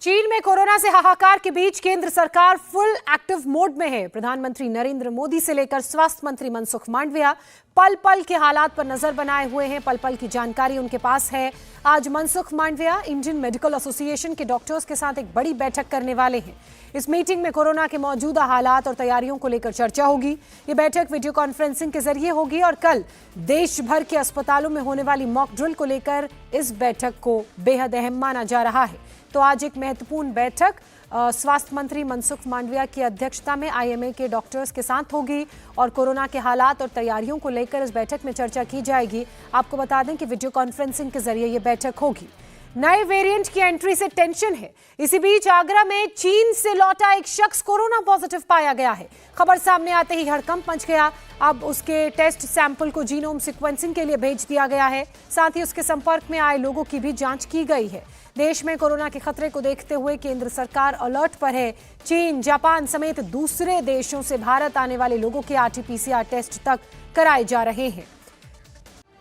चीन में कोरोना से हाहाकार के बीच केंद्र सरकार फुल एक्टिव मोड में है। प्रधानमंत्री नरेंद्र मोदी से लेकर स्वास्थ्य मंत्री मनसुख मांडविया पल पल के हालात पर नजर बनाए हुए हैं। पल पल की जानकारी उनके पास है। आज Mansukh Mandaviya Indian medical association के डॉक्टर्स के साथ एक बड़ी बैठक करने वाले हैं। इस मीटिंग में कोरोना के मौजूदा हालात और तैयारियों को लेकर चर्चा होगी। ये बैठक वीडियो कॉन्फ्रेंसिंग के जरिए होगी और कल देश भर के अस्पतालों में होने वाली मॉक ड्रिल को लेकर इस बैठक को बेहद अहम माना जा रहा है। तो आज एक महत्वपूर्ण बैठक स्वास्थ्य मंत्री मनसुख मांडविया की अध्यक्षता में आईएमए के डॉक्टर्स के साथ होगी और कोरोना के हालात और तैयारियों को लेकर इस बैठक में चर्चा की जाएगी। आपको बता दें कि वीडियो कॉन्फ्रेंसिंग के जरिए ये बैठक होगी। नए वेरिएंट की एंट्री से टेंशन है। इसी बीच आगरा में चीन से लौटा एक शख्स कोरोना पॉजिटिव पाया गया है। खबर सामने आते ही हड़कंप मच गया। अब उसके टेस्ट सैंपल को जीनोम सीक्वेंसिंग के लिए भेज दिया गया है। साथ ही उसके संपर्क में आए लोगों की भी जांच की गई है। देश में कोरोना के खतरे को देखते हुए केंद्र सरकार अलर्ट पर है। चीन, जापान समेत दूसरे देशों से भारत आने वाले लोगों के आरटी-पीसीआर टेस्ट तक कराए जा रहे हैं।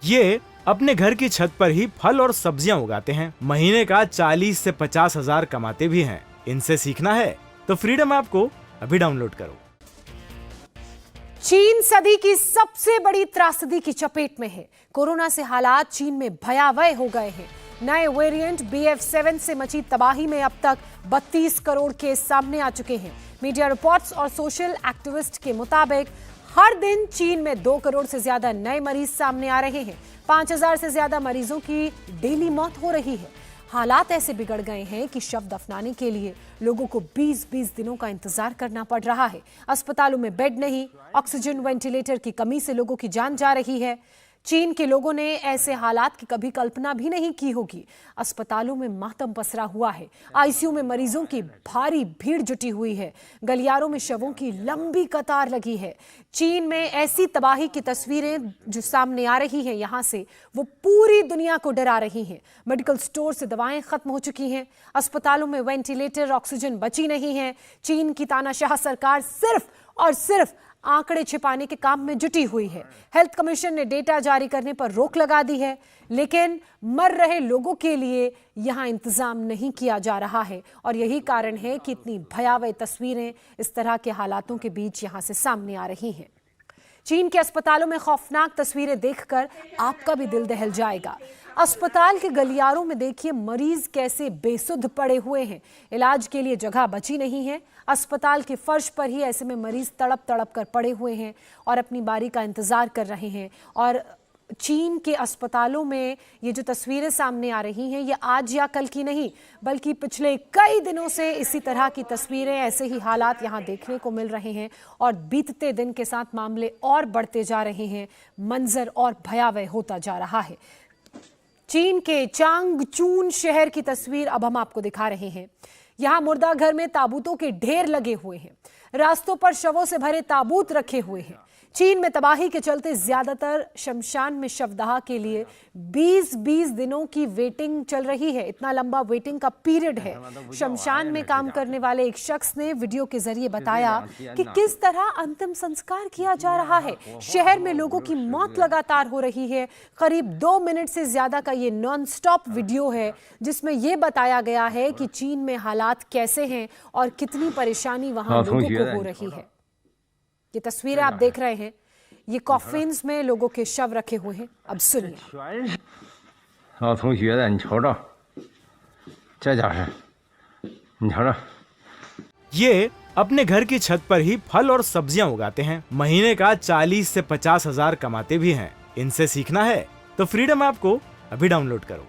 ये अपने घर की छत पर ही फल और सब्जियां उगाते हैं। महीने का 40 से 50 हजार कमाते भी हैं। इनसे सीखना है तो फ्रीडम ऐप को अभी डाउनलोड करो। चीन सदी की सबसे बड़ी त्रासदी की चपेट में है। कोरोना से हालात चीन में भयावह हो गए हैं। नए वेरिएंट BF7 से मची तबाही में अब तक 32 करोड़ केस सामने आ चुके हैं। मीडिया रिपोर्ट्स और सोशल एक्टिविस्ट के मुताबिक हर दिन चीन में 2 करोड़ से ज्यादा नए मरीज सामने आ रहे हैं। 5000 से ज्यादा मरीजों की डेली मौत हो रही है। हालात ऐसे बिगड़ गए हैं कि शव दफनाने के लिए लोगों को 20-20 दिनों का इंतजार करना पड़ रहा है। अस्पतालों में बेड नहीं, ऑक्सीजन वेंटिलेटर की कमी से लोगों की जान जा रही है। चीन के लोगों ने ऐसे हालात की कभी कल्पना भी नहीं की होगी। अस्पतालों में मातम पसरा हुआ है। आईसीयू में मरीजों की भारी भीड़ जुटी हुई है। गलियारों में शवों की लंबी कतार लगी है। चीन में ऐसी तबाही की तस्वीरें जो सामने आ रही हैं यहां से, वो पूरी दुनिया को डरा रही हैं। मेडिकल स्टोर से दवाएं खत्म हो चुकी हैं। अस्पतालों में वेंटिलेटर, ऑक्सीजन बची नहीं है। चीन की तानाशाह सरकार सिर्फ और सिर्फ आंकड़े छिपाने के काम में जुटी हुई है। हेल्थ कमीशन ने डेटा जारी करने पर रोक लगा दी है, लेकिन मर रहे लोगों के लिए यहां इंतजाम नहीं किया जा रहा है और यही कारण है कि इतनी भयावह तस्वीरें इस तरह के हालातों के बीच यहां से सामने आ रही हैं। चीन के अस्पतालों में खौफनाक तस्वीरें देखकर आपका भी दिल दहल जाएगा। अस्पताल के गलियारों में देखिए मरीज कैसे बेसुध पड़े हुए हैं। इलाज के लिए जगह बची नहीं है। अस्पताल के फर्श पर ही ऐसे में मरीज तड़प तड़प कर पड़े हुए हैं और अपनी बारी का इंतजार कर रहे हैं। और चीन के अस्पतालों में ये जो तस्वीरें सामने आ रही हैं, ये आज या कल की नहीं बल्कि पिछले कई दिनों से इसी तरह की तस्वीरें, ऐसे ही हालात यहाँ देखने को मिल रहे हैं और बीतते दिन के साथ मामले और बढ़ते जा रहे हैं। मंजर और भयावह होता जा रहा है। चीन के चांगचून शहर की तस्वीर अब हम आपको दिखा रहे हैं। यहाँ मुर्दा घर में ताबूतों के ढेर लगे हुए हैं। रास्तों पर शवों से भरे ताबूत रखे हुए हैं। चीन में तबाही के चलते ज्यादातर शमशान में शवदाह के लिए 20-20 दिनों की वेटिंग चल रही है। इतना लंबा वेटिंग का पीरियड है। शमशान में काम करने वाले एक शख्स ने वीडियो के जरिए बताया कि किस तरह अंतिम संस्कार किया जा रहा है। शहर में लोगों की मौत लगातार हो रही है। करीब 2 मिनट से ज्यादा का ये नॉन स्टॉप वीडियो है जिसमें यह बताया गया है कि चीन में हालात कैसे हैं और कितनी परेशानी वहां लोगों को हो रही है। ये तस्वीरें आप देख रहे हैं, ये कॉफिन्स में लोगों के शव रखे हुए हैं। अब सुनिए। ये अपने घर की छत पर ही फल और सब्जियां उगाते हैं। महीने का 40 से 50 हजार कमाते भी हैं। इनसे सीखना है तो फ्रीडम ऐप को अभी डाउनलोड करो।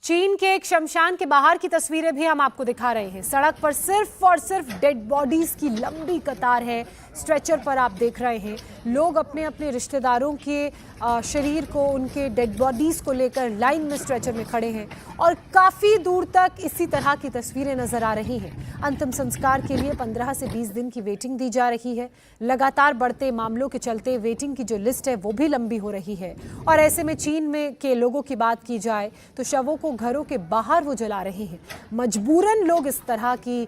चीन के एक शमशान के बाहर की तस्वीरें भी हम आपको दिखा रहे हैं। सड़क पर सिर्फ और सिर्फ डेड बॉडीज की लंबी कतार है। स्ट्रेचर पर आप देख रहे हैं लोग अपने अपने रिश्तेदारों के शरीर को, उनके डेड बॉडीज को लेकर लाइन में स्ट्रेचर में खड़े हैं और काफी दूर तक इसी तरह की तस्वीरें नजर आ रही हैं। अंतिम संस्कार के लिए 15 से 20 दिन की वेटिंग दी जा रही है। लगातार बढ़ते मामलों के चलते वेटिंग की जो लिस्ट है वो भी लंबी हो रही है। और ऐसे में चीन में के लोगों की बात की जाए तो शवों को घरों के बाहर वो जला रहे हैं। मजबूरन लोग इस तरह की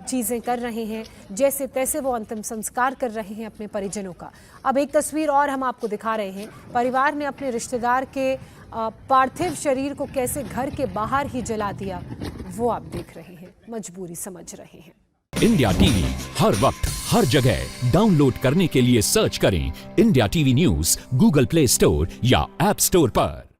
चीज़ें कर रहे हैं, जैसे तैसे वो अंतिम संस्कार कर रहे हैं अपने परिजनों का। अब एक तस्वीर और हम आपको दिखा रहे हैं। परिवार ने अपने रिश्तेदार के पार्थिव शरीर को कैसे घर के बाहर ही जला दिया, वो आप देख रहे हैं, मजबूरी समझ रहे हैं। इंडिया टीवी हर वक्त हर जगह डाउनलोड करने के लिए सर्च करें India TV news Google play store या ऐप स्टोर पर।